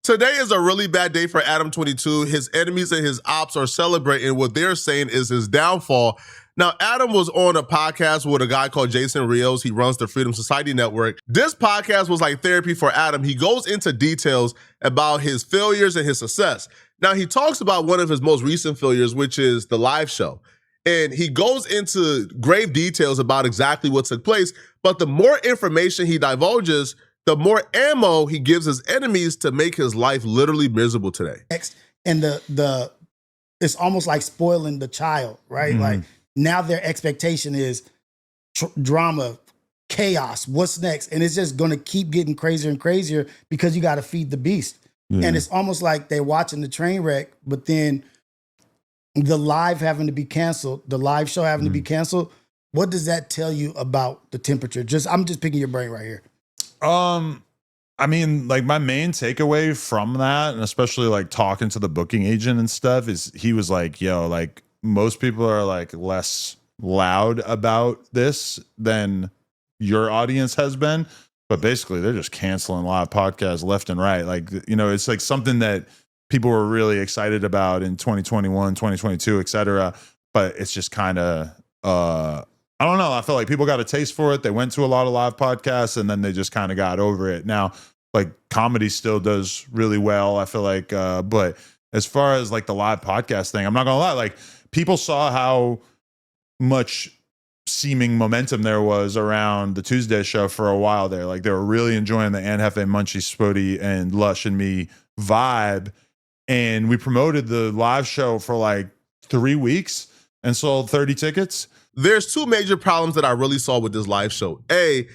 Today is a really bad day for Adam 22. His enemies and his ops are celebrating what they're saying is his downfall. Now, Adam was on a podcast with a guy called Jason Rios. He runs the Freedom Society Network. This podcast was like therapy for Adam. He goes into details about his failures and his success. Now, he talks about one of his most recent failures, which is the live show. And he goes into grave details about exactly what took place. But the more information he divulges, the more ammo he gives his enemies to make his life literally miserable today. And the it's almost like spoiling the child, right? Mm-hmm. Like now their expectation is drama, chaos, what's next? And it's just going to keep getting crazier and crazier because you got to feed the beast. Yeah. And it's almost like they're watching the train wreck, but then the live having to be canceled, the live show having to be canceled. What does that tell you about the temperature? I'm just picking your brain right here. I mean, like my main takeaway from that, and especially like talking to the booking agent and stuff, is he was like, yo, like most people are like less loud about this than your audience has been, but basically they're just canceling live podcasts left and right. Like, you know, it's like something that people were really excited about in 2021, 2022, et cetera. But it's just kind of, I don't know. I feel like people got a taste for it. They went to a lot of live podcasts and then they just kind of got over it. Now, like comedy still does really well, I feel like. But as far as like the live podcast thing, I'm not going to lie. Like people saw how much seeming momentum there was around the Tuesday show for a while there. Like they were really enjoying the Anne Hefe, Munchie, Spody, and Lush and Me vibe. And we promoted the live show for like 3 weeks and sold 30 tickets. There's two major problems that I really saw with this live show. A,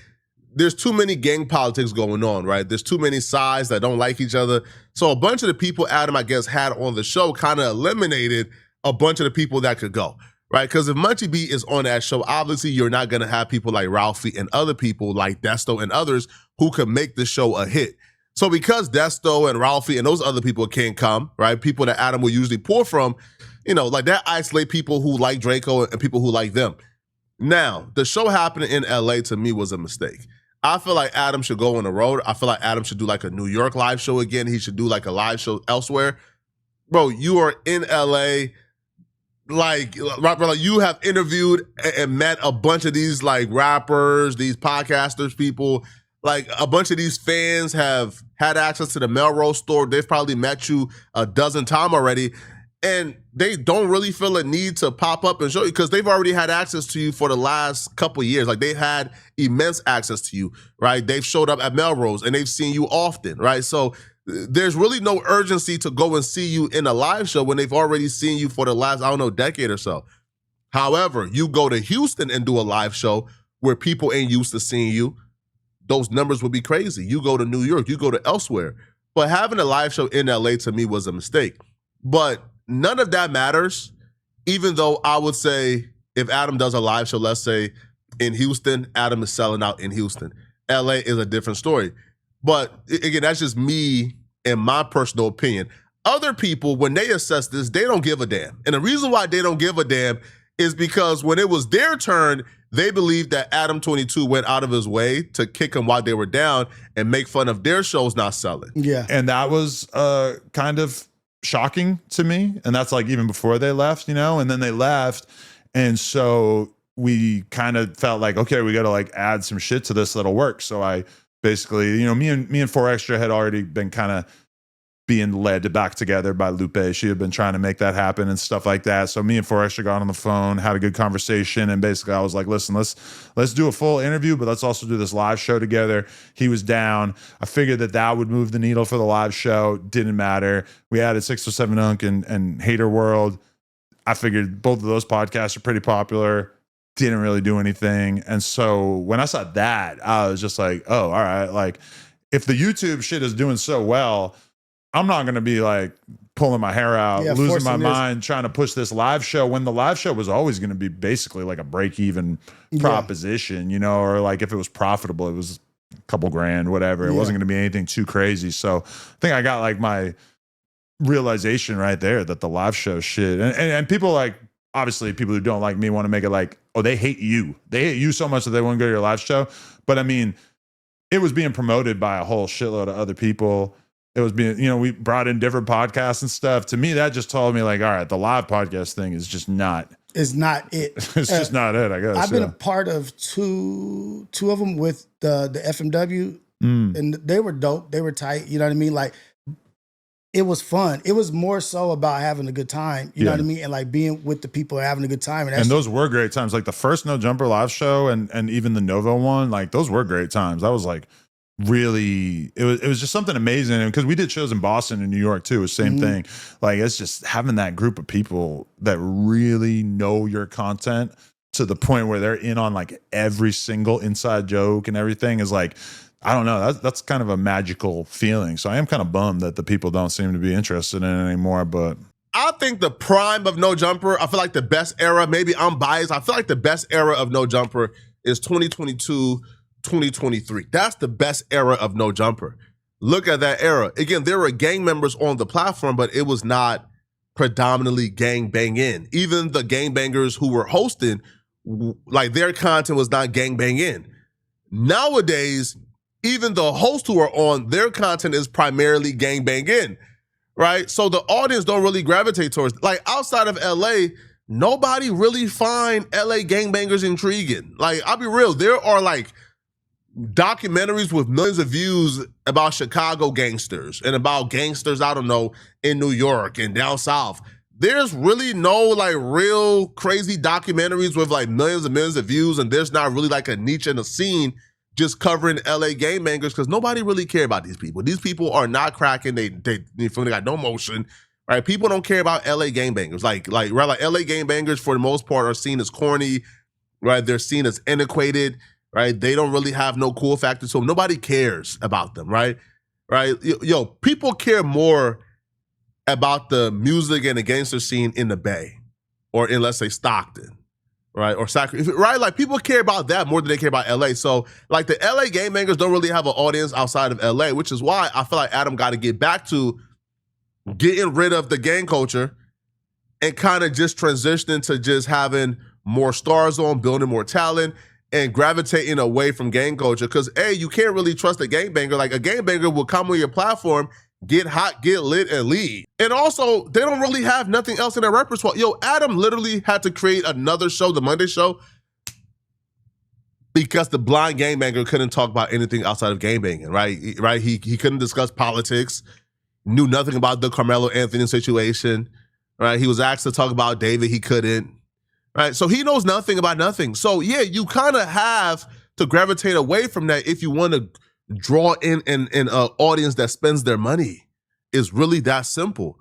there's too many gang politics going on, right? There's too many sides that don't like each other. So a bunch of the people Adam, I guess, had on the show kind of eliminated a bunch of the people that could go, right? Because if Munchie B is on that show, obviously you're not going to have people like Ralphie and other people like Desto and others who could make the show a hit. So because Desto and Ralphie and those other people can't come, right? People that Adam will usually pour from, you know, like that isolate people who like Draco and people who like them. Now, the show happening in LA to me was a mistake. I feel like Adam should go on the road. I feel like Adam should do like a New York live show again. He should do like a live show elsewhere. Bro, you are in LA. Like you have interviewed and met a bunch of these like rappers, these podcasters, people. Like a bunch of these fans have had access to the Melrose store. They've probably met you a dozen times already. And they don't really feel a need to pop up and show you because they've already had access to you for the last couple of years. Like they've had immense access to you, right? They've showed up at Melrose and they've seen you often, right? So there's really no urgency to go and see you in a live show when they've already seen you for the last, I don't know, decade or so. However, you go to Houston and do a live show where people ain't used to seeing you, those numbers would be crazy. You go to New York, you go to elsewhere. But having a live show in LA to me was a mistake. But none of that matters, even though I would say if Adam does a live show, let's say in Houston, Adam is selling out in Houston. LA is a different story. But again, that's just me and my personal opinion. Other people, when they assess this, they don't give a damn. And the reason why they don't give a damn is because when it was their turn, they believed that Adam 22 went out of his way to kick them while they were down and make fun of their shows not selling. Yeah. And that was kind of shocking to me. And that's like even before they left, you know, and then they left. And so we kind of felt like, okay, we got to like add some shit to this that'll work. So I basically, you know, me and 4 Extra had already been kind of being led back together by Lupe. She had been trying to make that happen and stuff like that. So me and 4 Extra got on the phone, had a good conversation, and basically I was like, listen, let's do a full interview, but let's also do this live show together. He was down. I figured that would move the needle for the live show. Didn't matter. We added 607 Unk and Hater World. I figured both of those podcasts are pretty popular. Didn't really do anything. And so when I saw that, I was just like, oh, all right. Like if the YouTube shit is doing so well, I'm not going to be like pulling my hair out, losing my mind, trying to push this live show when the live show was always going to be basically like a break-even proposition, you know, or like if it was profitable, it was a couple grand, whatever. It wasn't going to be anything too crazy. So I think I got like my realization right there that the live show shit and people like, obviously people who don't like me want to make it like, oh, they hate you. They hate you so much that they won't go to your live show. But I mean, it was being promoted by a whole shitload of other people. it was being, we brought in different podcasts and stuff. To me, that just told me like, all right, the live podcast thing is just not. It's not it. It's just not it, I guess. I've been a part of two of them with the FMW, and they were dope. They were tight. You know what I mean? Like, it was fun. It was more so about having a good time. You know what I mean? And like being with the people and having a good time. And those were great times. Like the first No Jumper live show and even the Novo one, like those were great times. That was like really, it was just something amazing. And because we did shows in Boston and New York too, it was the same thing. Like it's just having that group of people that really know your content to the point where they're in on like every single inside joke and everything is like, I don't know. That's kind of a magical feeling. So I am kind of bummed that the people don't seem to be interested in it anymore. But I think the prime of No Jumper, I feel like the best era, maybe I'm biased, I feel like the best era of No Jumper is 2022, 2023. That's the best era of No Jumper. Look at that era. Again, there were gang members on the platform, but it was not predominantly gang banging. Even the gang bangers who were hosting, like their content was not gang banging. Nowadays, even the hosts who are on, their content is primarily gang banging, right? So the audience don't really gravitate towards, like outside of LA, nobody really find LA gangbangers intriguing. Like, I'll be real, there are like documentaries with millions of views about Chicago gangsters and about gangsters, I don't know, in New York and down south. There's really no like real crazy documentaries with like millions and millions of views, and there's not really like a niche in the scene just covering LA gangbangers because nobody really care about these people. These people are not cracking. They got no motion, right? People don't care about LA gangbangers. Like LA gangbangers for the most part are seen as corny, right? They're seen as antiquated, right? They don't really have no cool factor to them. Nobody cares about them, right? Right? Yo, people care more about the music and the gangster scene in the Bay or in, let's say, Stockton. Right, or right? Like people care about that more than they care about LA. So like the LA gangbangers don't really have an audience outside of LA, which is why I feel like Adam got to get back to getting rid of the gang culture and kind of just transitioning to just having more stars on, building more talent, and gravitating away from gang culture. Because you can't really trust a gangbanger. Like a gangbanger will come on your platform, get hot, get lit, and leave. And also, they don't really have nothing else in their repertoire. Yo, Adam literally had to create another show, the Monday show, because the blind gangbanger couldn't talk about anything outside of gangbanging, right? He couldn't discuss politics, knew nothing about the Carmelo Anthony situation, right? He was asked to talk about David, he couldn't, right? So he knows nothing about nothing. So yeah, you kind of have to gravitate away from that if you want to draw in an audience that spends their money. Is really that simple.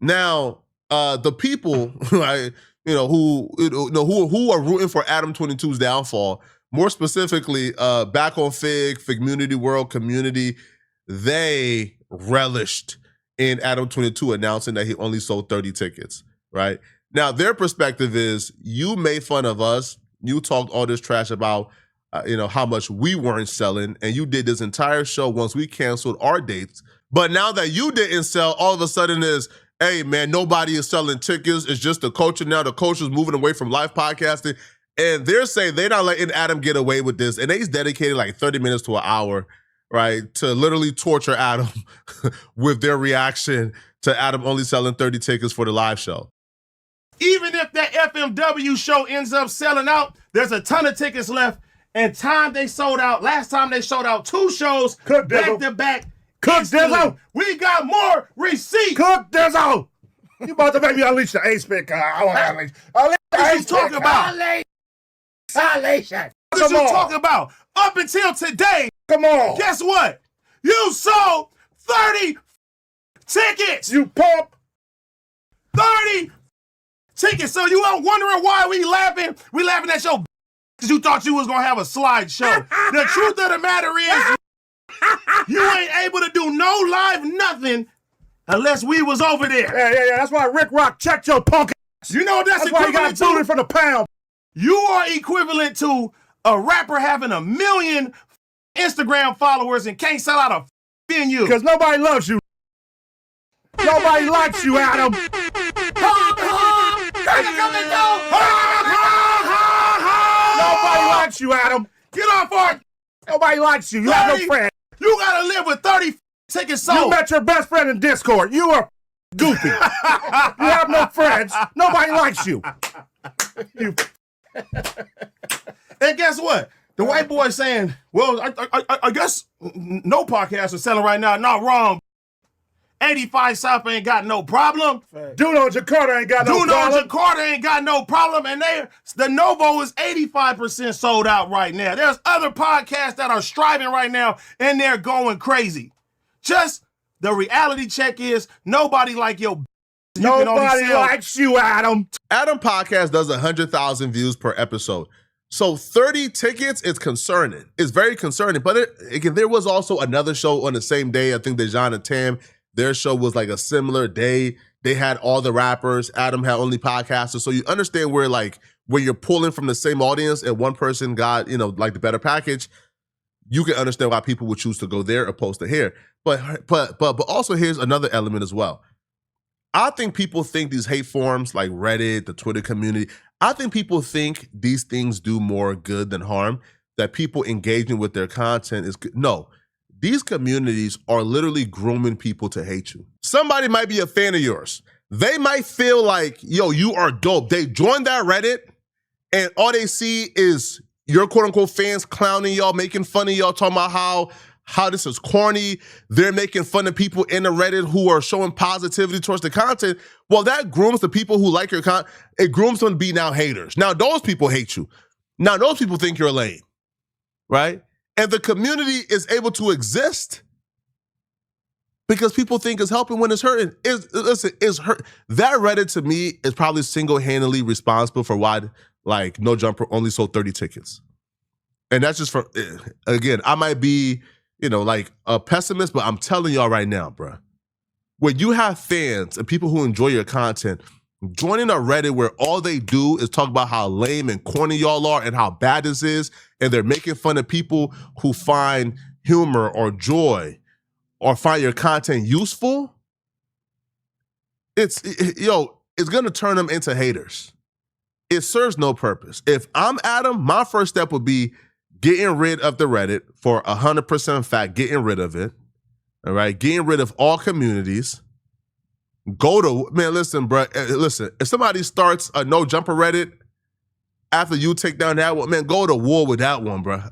Now, the people, right, who are rooting for Adam 22's downfall, more specifically, back on Fig Community World Community, they relished in Adam 22 announcing that he only sold 30 tickets, right? Now, their perspective is, you made fun of us, you talked all this trash about how much we weren't selling, and you did this entire show once we canceled our dates. But now that you didn't sell, all of a sudden is, hey man, nobody is selling tickets. It's just the culture now. The culture's moving away from live podcasting. And they're saying they're not letting Adam get away with this. And he's dedicated like 30 minutes to an hour, right, to literally torture Adam with their reaction to Adam only selling 30 tickets for the live show. Even if that FMW show ends up selling out, there's a ton of tickets left. And last time they sold out 2 shows back to back. Cook Dizzle! We got more receipts! Cook Dizzle! You about to make me unleash the A-Spit car. I want to unleash What you talking about? What you talking about? Up until today, Come on! guess what? You sold 30 tickets! You pump! 30 tickets! So you are wondering why we laughing? We laughing at your because you thought you was going to have a slideshow. The truth of the matter is, you ain't able to do no live nothing unless we was over there. Yeah. That's why Rick Rock checked your punk ass. You know what that's why you got equivalent booted to? for the pound. You are equivalent to a rapper having 1 million Instagram followers and can't sell out a venue. Because nobody loves you. Nobody likes you, Adam. Nobody likes you, Adam. Get off our... Nobody likes you. You have no friends. You gotta live with 30 Take it You so. met your best friend in Discord. You are goofy. You have no friends. Nobody likes you. You And guess what? The white boy saying, well, I guess no podcast is selling right now. Not wrong. 85 South ain't got no problem. Duno Jakarta ain't got no problem. Duno Jakarta ain't got no problem. And the Novo is 85% sold out right now. There's other podcasts that are striving right now, and they're going crazy. Just the reality check is nobody like your Nobody likes you, Adam. Adam Podcast does 100,000 views per episode. So 30 tickets is concerning. It's very concerning. But again, there was also another show on the same day. I think Dejan and Tam, their show was like a similar day. They had all the rappers. Adam had only podcasters. So you understand where you're pulling from the same audience and one person got, like the better package, you can understand why people would choose to go there opposed to here. But also here's another element as well. I think people think these hate forums like Reddit, the Twitter community, I think people think these things do more good than harm, that people engaging with their content is good. No, these communities are literally grooming people to hate you. Somebody might be a fan of yours. They might feel like, yo, you are dope. They join that Reddit and all they see is your quote unquote fans clowning y'all, making fun of y'all, talking about how this is corny. They're making fun of people in the Reddit who are showing positivity towards the content. Well, that grooms the people who like your content. It grooms them to be now haters. Now those people hate you. Now those people think you're lame, right? And the community is able to exist because people think it's helping when it's hurting. It's hurt. That Reddit to me is probably single-handedly responsible for why No Jumper only sold 30 tickets. And that's just again, I might be a pessimist, but I'm telling y'all right now, bro, when you have fans and people who enjoy your content joining a Reddit where all they do is talk about how lame and corny y'all are and how bad this is, and they're making fun of people who find humor or joy or find your content useful, it's gonna turn them into haters. It serves no purpose. If I'm Adam, my first step would be getting rid of the Reddit for 100% fact, getting rid of it, all right? Getting rid of all communities. Listen, bro, listen, if somebody starts a No Jumper Reddit after you take down that one, man, go to war with that one, bro,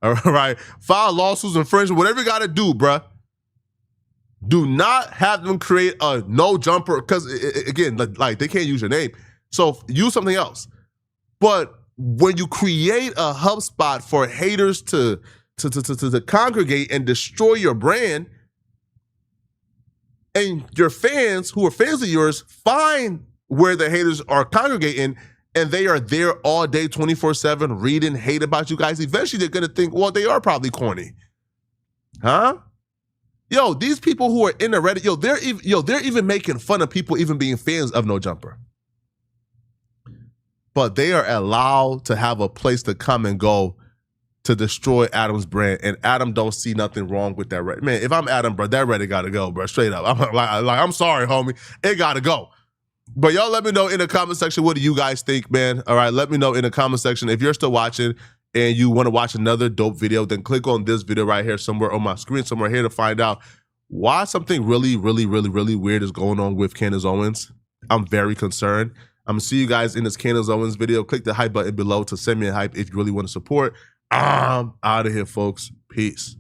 all right? File lawsuits, infringement, whatever you gotta do, bro. Do not have them create a No Jumper, because, again, they can't use your name. So use something else. But when you create a HubSpot for haters to congregate and destroy your brand, and your fans who are fans of yours find where the haters are congregating and they are there all day 24/7 reading hate about you guys, eventually they're gonna think, well, they are probably corny. Huh? Yo, these people who are in the Reddit, they're even making fun of people even being fans of No Jumper. But they are allowed to have a place to come and go to destroy Adam's brand, and Adam don't see nothing wrong with that Reddit. Man, if I'm Adam, bro, that Reddit gotta go, bro, straight up. I'm sorry, homie, it gotta go. But y'all let me know in the comment section, what do you guys think, man? All right, let me know in the comment section. If you're still watching and you wanna watch another dope video, then click on this video right here somewhere on my screen, somewhere here to find out why something really, really, really, really weird is going on with Candace Owens. I'm very concerned. I'm gonna see you guys in this Candace Owens video. Click the hype button below to send me a hype if you really want to support. I'm out of here, folks. Peace.